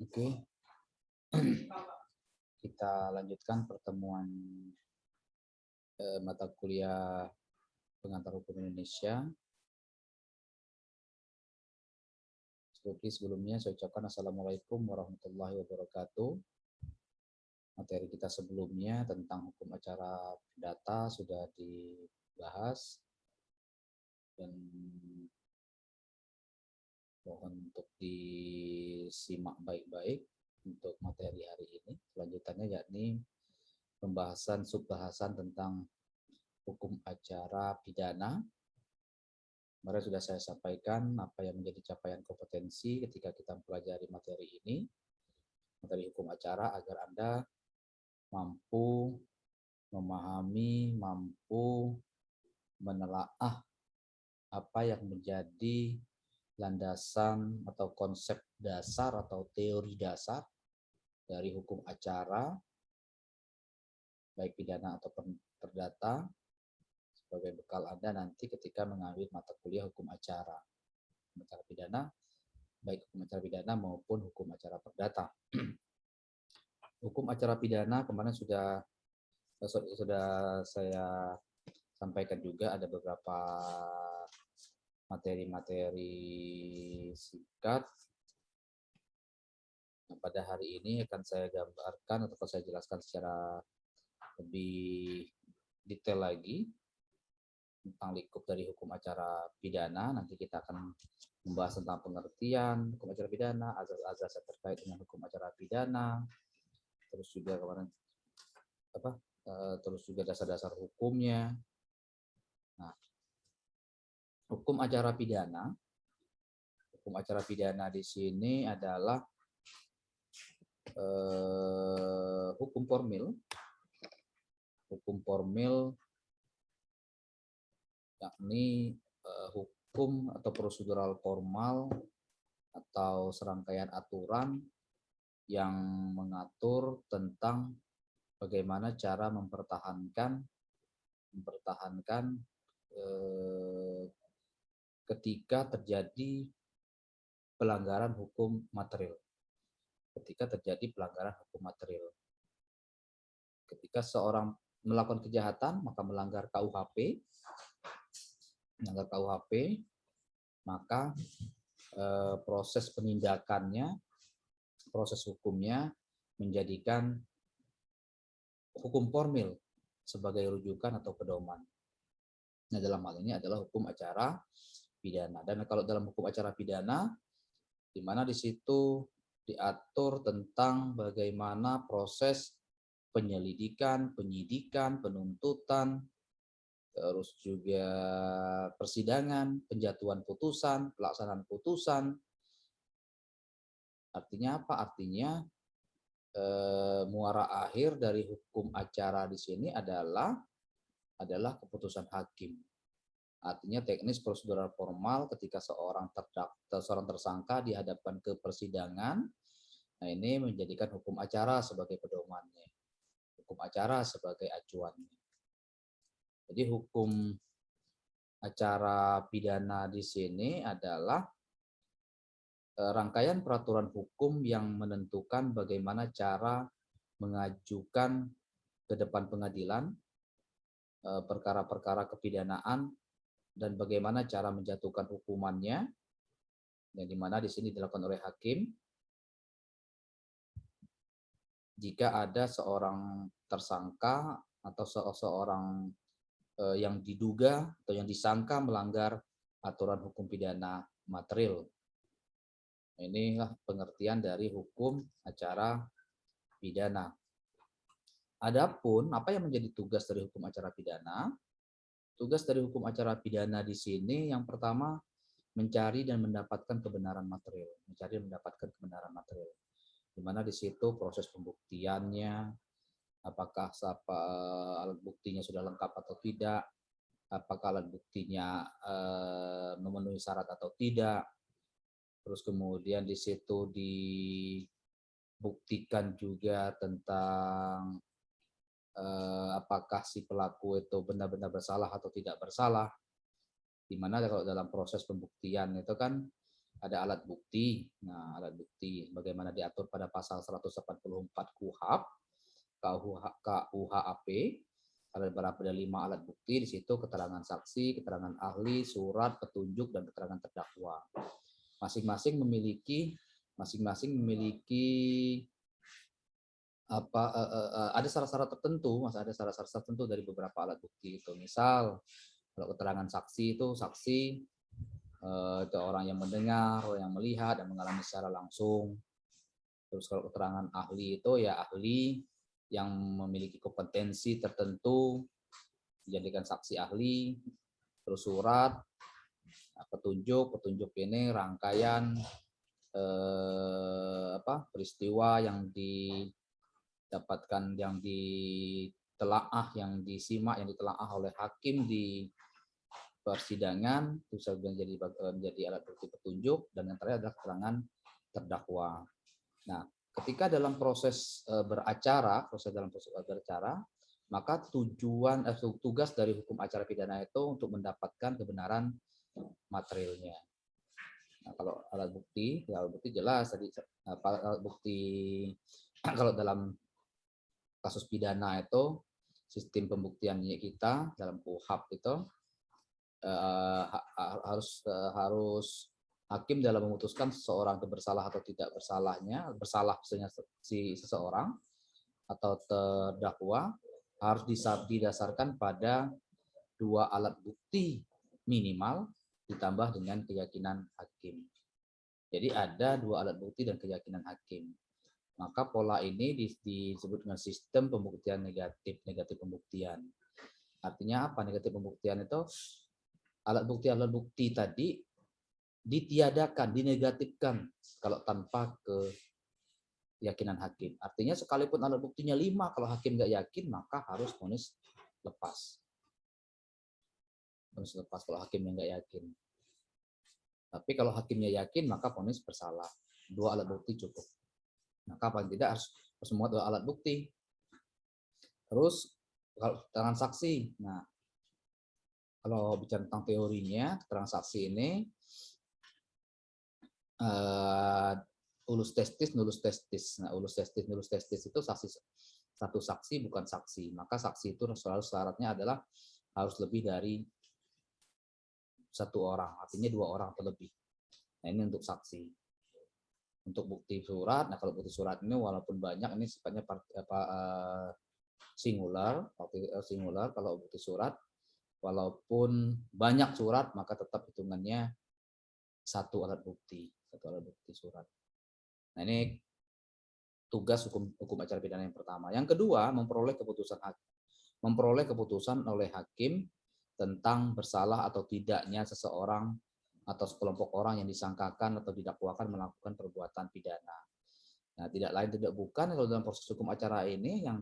Oke, kita lanjutkan pertemuan mata kuliah pengantar hukum Indonesia. Seperti sebelumnya saya ucapkan Assalamualaikum warahmatullahi wabarakatuh. Materi kita sebelumnya tentang hukum acara perdata sudah dibahas dan mohon untuk disimak baik-baik untuk materi hari ini. Selanjutnya yakni pembahasan subbahasan tentang hukum acara pidana. Kemarin sudah saya sampaikan apa yang menjadi capaian kompetensi ketika kita mempelajari materi ini, materi hukum acara, agar Anda mampu memahami, mampu menelaah apa yang menjadi landasan atau konsep dasar atau teori dasar dari hukum acara, baik pidana atau perdata, sebagai bekal Anda nanti ketika mengambil mata kuliah hukum acara pidana, baik hukum acara pidana maupun hukum acara perdata. Hukum acara pidana kemarin sudah saya sampaikan juga, ada beberapa materi-materi singkat. Nah, pada hari ini akan saya gambarkan atau saya jelaskan secara lebih detail lagi tentang lingkup dari hukum acara pidana. Nanti kita akan membahas tentang pengertian hukum acara pidana, azas-azas terkait dengan hukum acara pidana, terus juga kemarin terus juga dasar-dasar hukumnya. Nah, hukum acara pidana di sini adalah hukum formil yakni hukum atau prosedural formal atau serangkaian aturan yang mengatur tentang bagaimana cara mempertahankan ketika terjadi pelanggaran hukum material. Ketika seorang melakukan kejahatan, maka melanggar KUHP, maka proses penindakannya, proses hukumnya menjadikan hukum formil sebagai rujukan atau pedoman. Nah, dalam hal ini adalah hukum acara pidana. Dan kalau dalam hukum acara pidana, di mana di situ diatur tentang bagaimana proses penyelidikan, penyidikan, penuntutan, terus juga persidangan, penjatuhan putusan, pelaksanaan putusan. Artinya apa? Artinya muara akhir dari hukum acara di sini adalah keputusan hakim. Artinya teknis prosedural formal ketika seorang tersangka dihadapkan ke persidangan, nah ini menjadikan hukum acara sebagai pedomannya, hukum acara sebagai acuannya. Jadi hukum acara pidana di sini adalah rangkaian peraturan hukum yang menentukan bagaimana cara mengajukan ke depan pengadilan perkara-perkara kepidanaan dan bagaimana cara menjatuhkan hukumannya, yang dimana di sini dilakukan oleh hakim jika ada seorang tersangka atau seorang yang diduga atau yang disangka melanggar aturan hukum pidana material. Inilah pengertian dari hukum acara pidana. Adapun apa yang menjadi tugas dari hukum acara pidana? Tugas dari hukum acara pidana di sini yang pertama mencari dan mendapatkan kebenaran material, di mana di situ proses pembuktiannya, apakah alat buktinya sudah lengkap atau tidak, apakah alat buktinya memenuhi syarat atau tidak, terus kemudian di situ dibuktikan juga tentang apakah si pelaku itu benar-benar bersalah atau tidak bersalah. Di mana kalau dalam proses pembuktian itu kan ada alat bukti. Nah, alat bukti bagaimana diatur pada pasal 184 KUHP, KUHAP. Ada 5 alat bukti di situ: keterangan saksi, keterangan ahli, surat, petunjuk, dan keterangan terdakwa. Masing-masing memiliki ada syarat-syarat tertentu, ada syarat-syarat tertentu dari beberapa alat bukti itu. Misal kalau keterangan saksi itu saksi itu orang yang mendengar, orang yang melihat dan mengalami secara langsung. Terus kalau keterangan ahli itu ya ahli yang memiliki kompetensi tertentu dijadikan saksi ahli. Terus surat, petunjuk ini rangkaian peristiwa yang didapatkan, yang ditelaah, yang disimak, yang ditelaah oleh hakim di persidangan, itu menjadi alat bukti petunjuk. Dan yang terakhir adalah keterangan terdakwa. Nah, ketika dalam proses beracara, maka tugas dari hukum acara pidana itu untuk mendapatkan kebenaran materialnya. Nah, kalau alat bukti jelas tadi. Alat bukti kalau dalam kasus pidana itu sistem pembuktiannya kita dalam KUHP itu harus hakim dalam memutuskan seseorang itu bersalah atau tidak bersalahnya, bersalah si seseorang atau terdakwa, harus didasarkan pada 2 alat bukti minimal ditambah dengan keyakinan hakim. Jadi ada 2 alat bukti dan keyakinan hakim. Maka pola ini disebut dengan sistem pembuktian negatif pembuktian. Artinya apa negatif pembuktian itu? Alat bukti tadi ditiadakan, dinegatifkan kalau tanpa keyakinan hakim. Artinya sekalipun alat buktinya 5, kalau hakim nggak yakin maka harus vonis lepas. Vonis lepas kalau hakimnya nggak yakin. Tapi kalau hakimnya yakin maka vonis bersalah. 2 alat bukti cukup. Maka paling tidak harus semua 2 alat bukti. Terus kalau keterangan saksi. Nah, kalau bicara tentang teorinya, keterangan saksi ini ulus testis, nulus testis. Nah, ulus testis itu satu saksi bukan saksi. Maka saksi itu selalu syaratnya adalah harus lebih dari 1 orang, artinya 2 orang atau lebih. Nah, ini untuk saksi. Untuk bukti surat, nah kalau bukti surat ini walaupun banyak, ini sifatnya singular. Kalau bukti surat, walaupun banyak surat, maka tetap hitungannya 1 alat bukti surat. Nah, ini tugas hukum acara pidana yang pertama. Yang kedua, memperoleh keputusan oleh hakim tentang bersalah atau tidaknya seseorang atau sekelompok orang yang disangkakan atau didakwakan melakukan perbuatan pidana. Nah, tidak lain tidak bukan kalau dalam proses hukum acara ini yang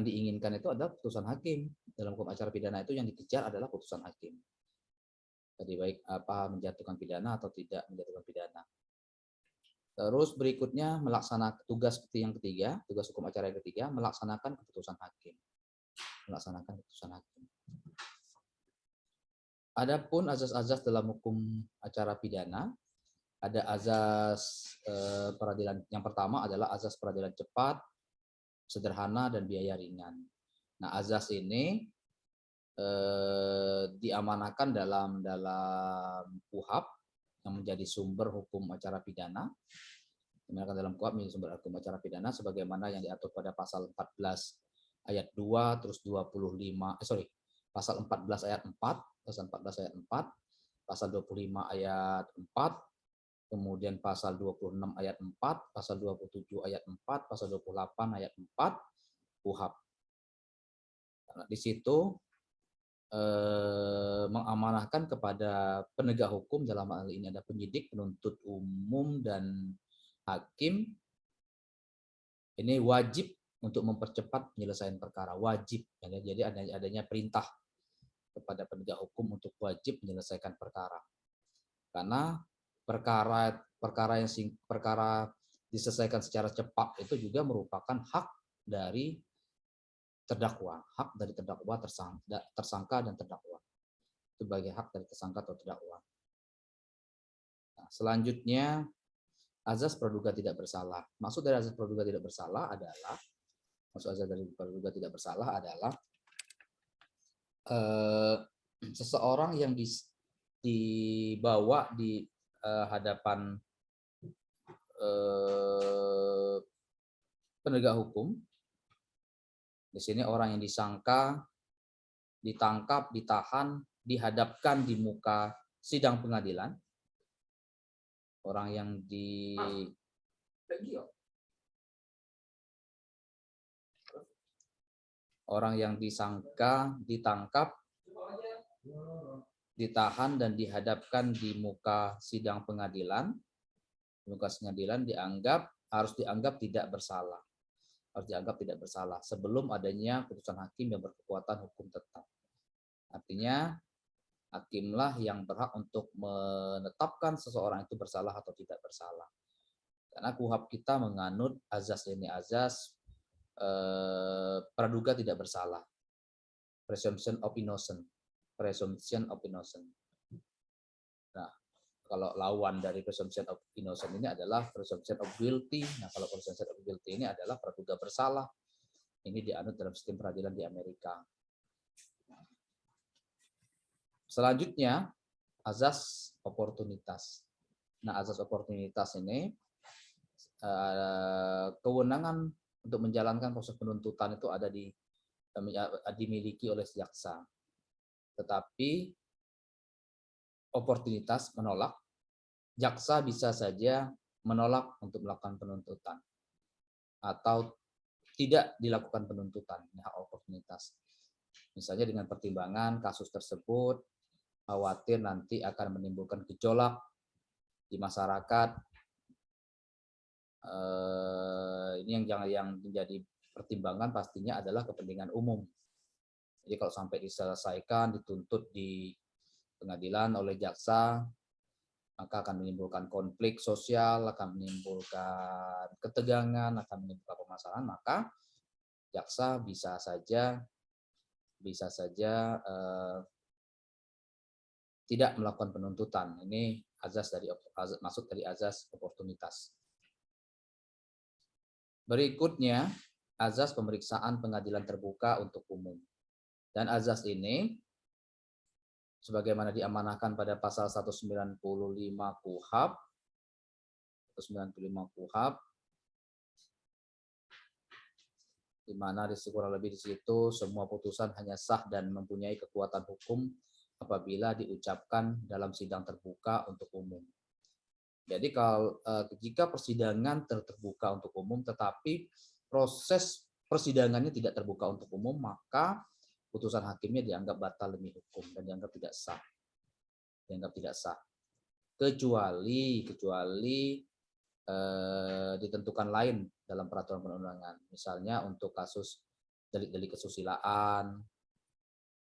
diinginkan itu adalah putusan hakim. Dalam hukum acara pidana itu yang dikejar adalah putusan hakim. Jadi baik menjatuhkan pidana atau tidak menjatuhkan pidana. Terus berikutnya melaksanakan tugas yang ketiga, tugas hukum acara yang ketiga, melaksanakan keputusan hakim. Adapun azas-azas dalam hukum acara pidana, ada azas peradilan. Yang pertama adalah azas peradilan cepat, sederhana, dan biaya ringan. Nah, azas ini diamanahkan dalam KUHP yang menjadi sumber hukum acara pidana. Diamanahkan dalam KUHP menjadi sumber hukum acara pidana sebagaimana yang diatur pada pasal 14 ayat 2 terus 25 pasal 14 ayat 4, pasal 14 ayat 4, pasal 25 ayat 4, kemudian pasal 26 ayat 4, pasal 27 ayat 4, pasal 28 ayat 4 KUHP. Nah, di situ mengamanahkan kepada penegak hukum, dalam hal ini ada penyidik, penuntut umum, dan hakim, ini wajib untuk mempercepat penyelesaian perkara, wajib. Jadi adanya perintah kepada penegak hukum untuk wajib menyelesaikan perkara. Karena perkara diselesaikan secara cepat itu juga merupakan hak dari terdakwa, tersangka dan terdakwa. Itu sebagai hak dari tersangka atau terdakwa. Nah, selanjutnya azas praduga tidak bersalah. Maksud dari azas praduga tidak bersalah adalah seseorang yang dibawa di hadapan penegak hukum. Di sini orang yang disangka, ditangkap, ditahan, dihadapkan di muka sidang pengadilan. Orang yang disangka, ditangkap, ditahan dan dihadapkan di muka sidang pengadilan. Muka pengadilan harus dianggap tidak bersalah. Harus dianggap tidak bersalah sebelum adanya putusan hakim yang berkekuatan hukum tetap. Artinya hakimlah yang berhak untuk menetapkan seseorang itu bersalah atau tidak bersalah. Karena KUHP kita menganut azas ini, azas praduga tidak bersalah. Presumption of innocence. Presumption of innocence. Nah, kalau lawan dari presumption of innocence ini adalah presumption of guilty. Nah, kalau presumption of guilty ini adalah praduga bersalah. Ini dianut dalam sistem peradilan di Amerika. Selanjutnya, azas oportunitas. Nah, azas oportunitas ini kewenangan untuk menjalankan proses penuntutan itu dimiliki oleh jaksa. Tetapi oportunitas menolak, jaksa bisa saja menolak untuk melakukan penuntutan atau tidak dilakukan penuntutan, hak oportunitas. Misalnya dengan pertimbangan kasus tersebut khawatir nanti akan menimbulkan gejolak di masyarakat. Ini yang menjadi pertimbangan pastinya adalah kepentingan umum. Jadi kalau sampai diselesaikan, dituntut di pengadilan oleh jaksa, maka akan menimbulkan konflik sosial, akan menimbulkan ketegangan, akan menimbulkan permasalahan, maka jaksa bisa saja tidak melakukan penuntutan. Ini masuk dari azas oportunitas. Berikutnya, azas pemeriksaan pengadilan terbuka untuk umum. Dan azas ini sebagaimana diamanahkan pada pasal 195 KUHP, di mana kurang lebih di situ semua putusan hanya sah dan mempunyai kekuatan hukum apabila diucapkan dalam sidang terbuka untuk umum. Jadi jika persidangan terbuka untuk umum tetapi proses persidangannya tidak terbuka untuk umum, maka putusan hakimnya dianggap batal demi hukum dan dianggap tidak sah. Kecuali ditentukan lain dalam peraturan perundangan. Misalnya untuk kasus delik-delik kesusilaan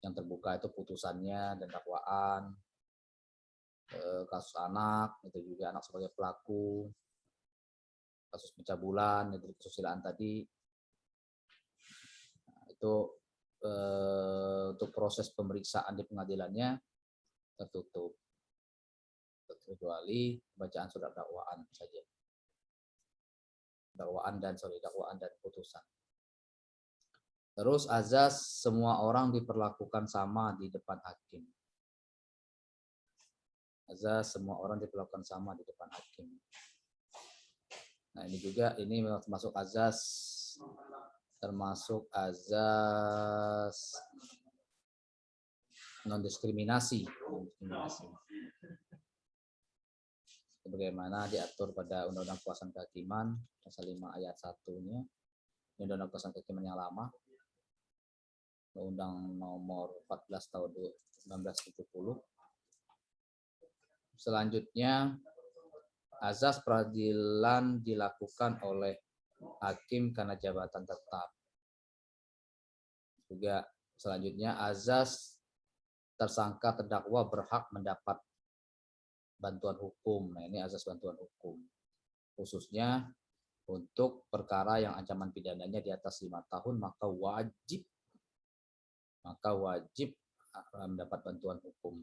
yang terbuka itu putusannya dan dakwaan. Kasus anak, itu juga anak sebagai pelaku, kasus pencabulan, delik kesusilaan tadi, nah, itu untuk proses pemeriksaan di pengadilannya tertutup, kecuali bacaan surat dakwaan saja, dakwaan dan putusan. Terus azas semua orang diperlakukan sama di depan hakim. Azas semua orang diperlakukan sama di depan hakim. Nah, ini termasuk azas non-diskriminasi. Sebagaimana diatur pada Undang-Undang Kekuasaan Kehakiman pasal 5 ayat 1-nya, Undang-Undang Kekuasaan Kehakiman yang lama, Undang Nomor 14 tahun 1970. Selanjutnya, azas peradilan dilakukan oleh hakim karena jabatan tetap. Juga selanjutnya, azas tersangka terdakwa berhak mendapat bantuan hukum. Nah, ini azas bantuan hukum. Khususnya untuk perkara yang ancaman pidananya di atas 5 tahun, maka wajib mendapat bantuan hukum.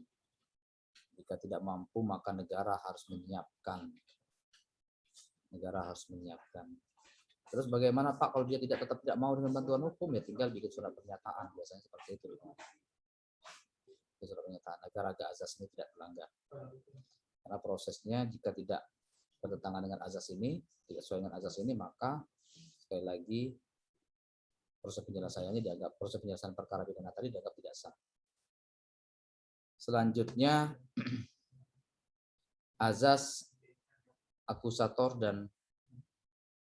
Jika tidak mampu, maka negara harus menyiapkan. Negara harus menyiapkan. Terus bagaimana Pak kalau dia tetap tidak mau dengan bantuan hukum? Ya tinggal bikin surat pernyataan, biasanya seperti itu. Surat pernyataan agar hak asas ini tidak dilanggar. Karena prosesnya jika tidak bertentangan dengan azas ini, tidak sesuai dengan azas ini, maka sekali lagi proses penyelesaiannya dianggap, proses penyelesaian perkara pidana tadi dianggap tidak sah. Selanjutnya azas akusator dan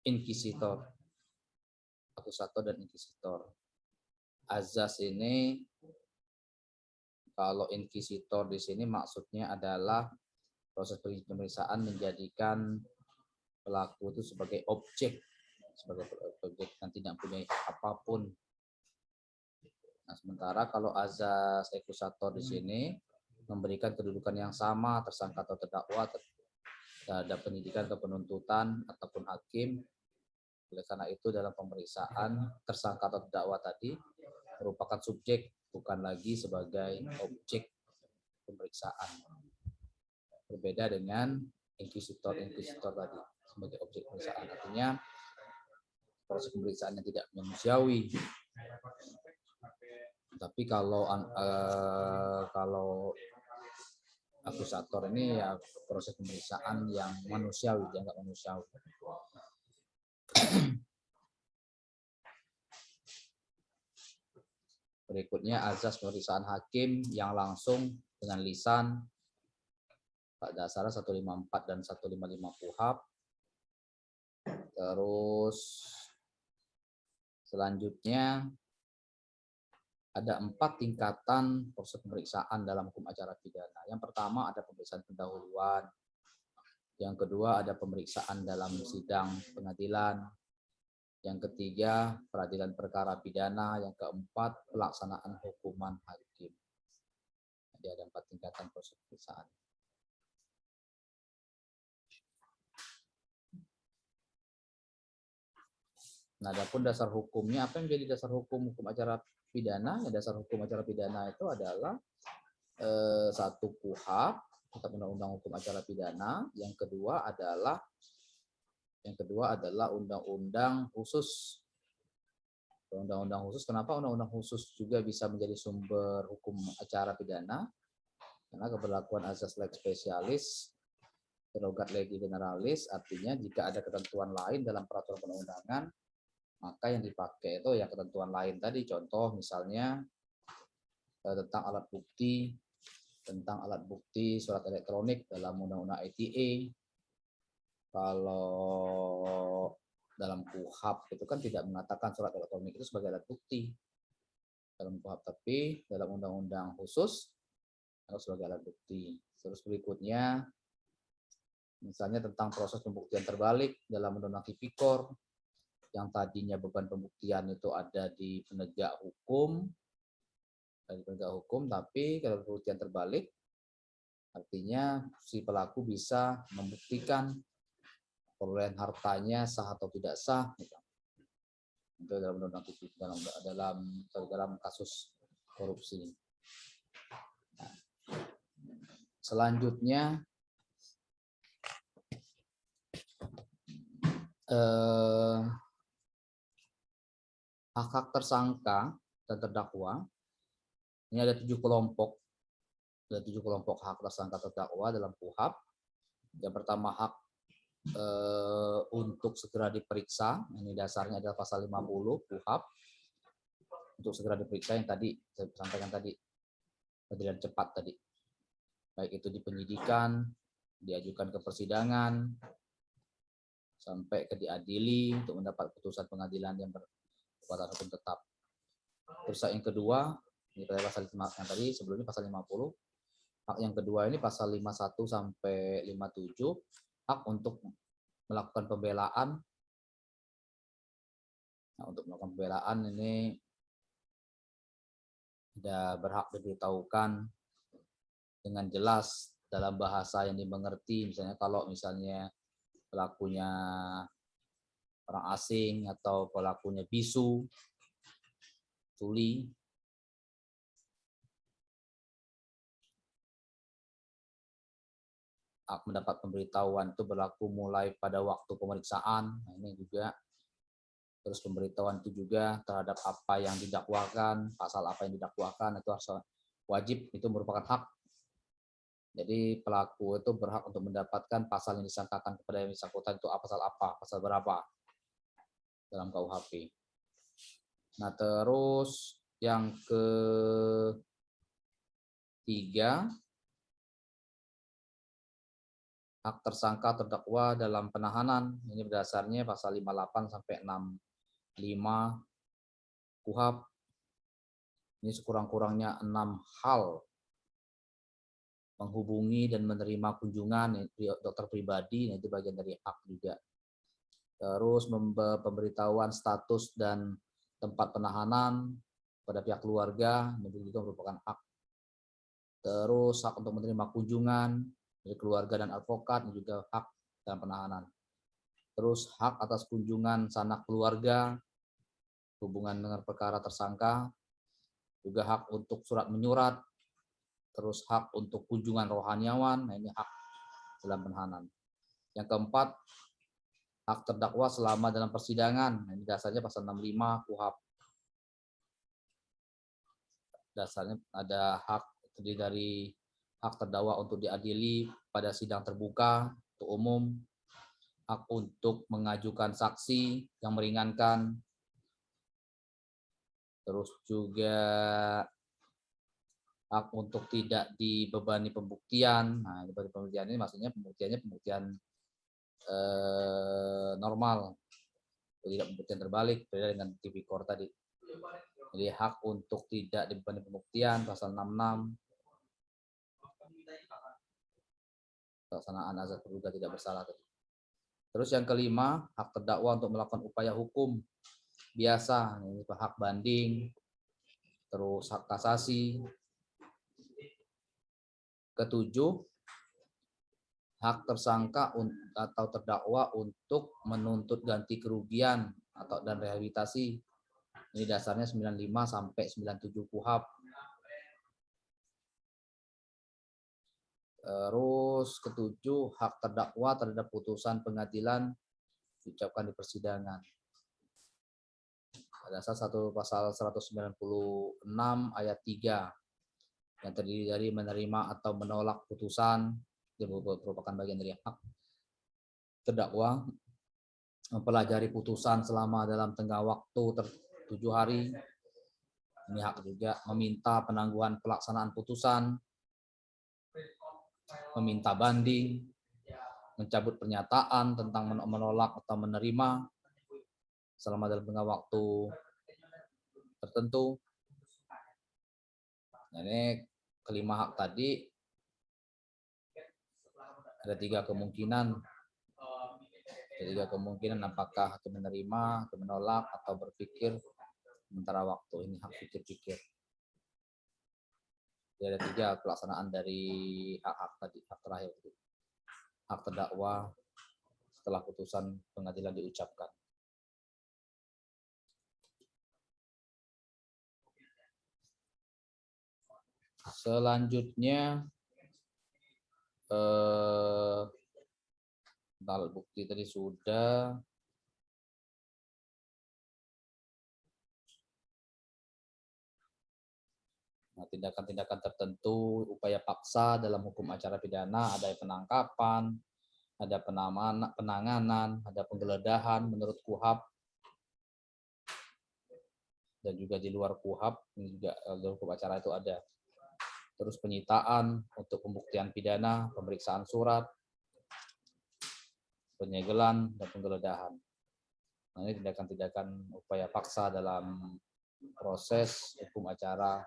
inkisitor. Akusator dan inkisitor. Azas ini, kalau inkisitor di sini maksudnya adalah proses pemeriksaan menjadikan pelaku itu sebagai objek yang tidak punya apapun. Nah, sementara kalau azas akusator di sini memberikan kedudukan yang sama tersangka atau terdakwa terhadap penyidikan atau penuntutan ataupun hakim. Oleh karena itu dalam pemeriksaan tersangka atau terdakwa tadi merupakan subjek, bukan lagi sebagai objek pemeriksaan. Berbeda dengan inkuisitor tadi sebagai objek pemeriksaan. Artinya proses pemeriksaan yang tidak manusiawi. Tapi kalau akusator ini ya proses pemeriksaan yang manusiawi, dianggap manusiawi. Berikutnya azas pemeriksaan hakim yang langsung dengan lisan. Pak Dasar 154 dan 155 KUHP. Terus selanjutnya ada 4 tingkatan proses pemeriksaan dalam hukum acara pidana. Yang pertama ada pemeriksaan pendahuluan. Yang kedua ada pemeriksaan dalam sidang pengadilan. Yang ketiga peradilan perkara pidana. Yang keempat pelaksanaan hukuman hakim. Jadi ada 4 tingkatan proses pemeriksaan. Nah, adapun dasar hukumnya, apa yang menjadi dasar hukum acara pidana? Ya, dasar hukum acara pidana itu adalah satu KUHP atau Undang-Undang Hukum Acara Pidana. Yang kedua adalah undang-undang khusus. Undang-undang khusus. Kenapa undang-undang khusus juga bisa menjadi sumber hukum acara pidana? Karena keberlakuan azas lex specialis, derogat legi generalis, artinya jika ada ketentuan lain dalam peraturan perundangan, maka yang dipakai itu ya ketentuan lain tadi. Contoh misalnya tentang alat bukti surat elektronik dalam undang-undang ITE. Kalau dalam KUHP itu kan tidak mengatakan surat elektronik itu sebagai alat bukti dalam KUHP, tapi dalam undang-undang khusus harus sebagai alat bukti. Terus berikutnya misalnya tentang proses pembuktian terbalik dalam undang-undang tipikor, yang tadinya beban pembuktian itu ada di penegak hukum, tapi kalau pembuktian terbalik, artinya si pelaku bisa membuktikan perolehan hartanya sah atau tidak sah, itu dalam undang-undang tipikor, dalam kasus korupsi. Nah, selanjutnya hak-hak tersangka dan terdakwa. Ini ada 7 kelompok. Ada 7 kelompok hak tersangka terdakwa dalam KUHP. Yang pertama hak untuk segera diperiksa. Ini dasarnya adalah pasal 50 KUHP. Untuk segera diperiksa yang tadi saya sampaikan tadi, peradilan cepat tadi. Baik itu di penyidikan, diajukan ke persidangan, sampai ke diadili untuk mendapat putusan pengadilan yang berkekuatan hukum tetap. Terus yang kedua, ini pasal yang tadi sebelumnya pasal 50. Hak yang kedua ini pasal 51 sampai 57, hak untuk melakukan pembelaan. Nah, untuk melakukan pembelaan ini sudah berhak diberitahukan dengan jelas dalam bahasa yang dimengerti. Misalnya kalau pelakunya orang asing atau pelakunya bisu, tuli, hak mendapat pemberitahuan itu berlaku mulai pada waktu pemeriksaan. Nah, ini juga. Terus pemberitahuan itu juga terhadap apa yang didakwakan, pasal apa yang didakwakan itu harus wajib, itu merupakan hak. Jadi pelaku itu berhak untuk mendapatkan pasal yang disangkakan kepada yang bersangkutan itu pasal apa, pasal berapa dalam KUHP. Nah, terus yang ketiga, hak tersangka terdakwa dalam penahanan. Ini berdasarnya pasal 58 sampai 65 KUHP. Ini sekurang-kurangnya 6 hal: menghubungi dan menerima kunjungan dokter pribadi, itu bagian dari hak juga. Terus pemberitahuan status dan tempat penahanan pada pihak keluarga, itu juga merupakan hak. Terus hak untuk menerima kunjungan dari keluarga dan advokat, ini juga hak dalam penahanan. Terus hak atas kunjungan sanak keluarga, hubungan dengan perkara tersangka, juga hak untuk surat menyurat, terus hak untuk kunjungan rohaniawan, nah ini hak dalam penahanan. Yang keempat, hak terdakwa selama dalam persidangan, nah ini dasarnya pasal 65 KUHP. Dasarnya ada hak terdiri dari hak terdakwa untuk diadili pada sidang terbuka untuk umum, hak untuk mengajukan saksi yang meringankan, terus juga hak untuk tidak dibebani pembuktian. Nah, dibebani pembuktian ini maksudnya pembuktiannya pembuktian normal, tidak pembuktian terbalik, beda dengan tipikor tadi. Jadi hak untuk tidak dibebani pembuktian pasal 66, pelaksanaan azas terduga tidak bersalah. Terus yang kelima, hak terdakwa untuk melakukan upaya hukum biasa, ini hak banding, terus hak kasasi. Ketujuh, hak tersangka atau terdakwa untuk menuntut ganti kerugian atau dan rehabilitasi. Ini dasarnya 95 sampai 97 KUHP. Terus ketujuh, hak terdakwa terhadap putusan pengadilan diucapkan di persidangan. Dasar pasal 196 ayat 3 yang terdiri dari menerima atau menolak putusan, yang merupakan bagian dari hak terdakwa, mempelajari putusan selama dalam tengah waktu 7 hari, ini hak juga, meminta penangguhan pelaksanaan putusan, meminta banding, mencabut pernyataan tentang menolak atau menerima selama dalam tengah waktu tertentu. Nah, ini kelima hak tadi ada tiga kemungkinan. Apakah hakim menerima, hakim menolak, atau berpikir sementara waktu. Ini hak pikir-pikir. Jadi ada tiga pelaksanaan dari hak-hak tadi, hak terakhir itu. Hak terdakwa setelah putusan pengadilan diucapkan. Selanjutnya alat bukti tadi sudah. Nah, tindakan-tindakan tertentu, upaya paksa dalam hukum acara pidana, ada penangkapan, ada penanganan, ada penggeledahan menurut KUHP, dan juga di luar KUHP, ini juga dalam hukum acara itu ada. Terus penyitaan untuk pembuktian pidana, pemeriksaan surat, penyegelan, dan penggeledahan. Nah, ini tindakan-tindakan upaya paksa dalam proses hukum acara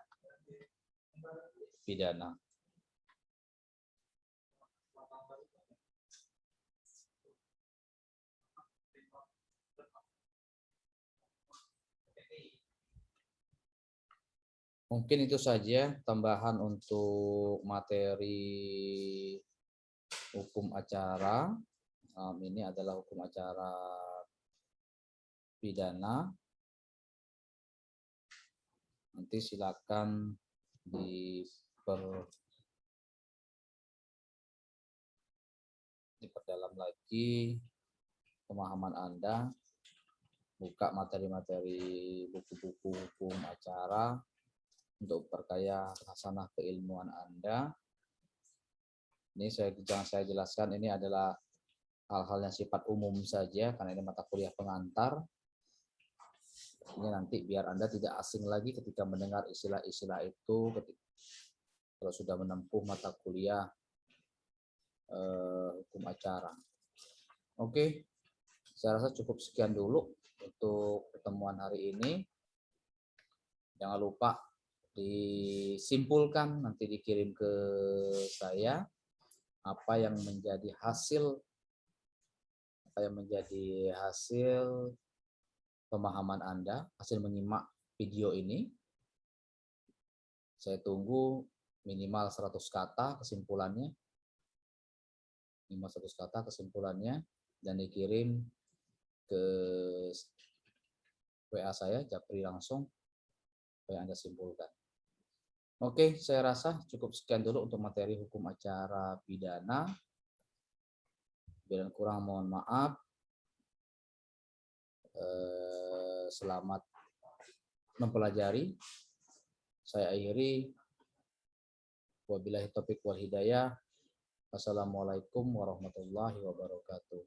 pidana. Mungkin itu saja tambahan untuk materi hukum acara. Ini adalah hukum acara pidana. Nanti silakan perdalam lagi pemahaman Anda, buka materi-materi buku-buku hukum acara untuk perkaya khasanah keilmuan Anda. Ini jangan saya jelaskan, ini adalah hal-hal yang sifat umum saja karena ini mata kuliah pengantar. Ini nanti biar Anda tidak asing lagi ketika mendengar istilah-istilah itu kalau sudah menempuh mata kuliah hukum acara. Oke, saya rasa cukup sekian dulu untuk pertemuan hari ini. Jangan lupa disimpulkan, nanti dikirim ke saya apa yang menjadi hasil pemahaman Anda, hasil menyimak video ini. Saya tunggu minimal 100 kata kesimpulannya. Minimal 100 kata kesimpulannya dan dikirim ke WA saya, Japri langsung, apa yang Anda simpulkan. Oke, saya rasa cukup sekian dulu untuk materi hukum acara pidana. Bila kurang mohon maaf. Selamat mempelajari. Saya akhiri. Wabillahi taufiq wal hidayah. Wassalamualaikum warahmatullahi wabarakatuh.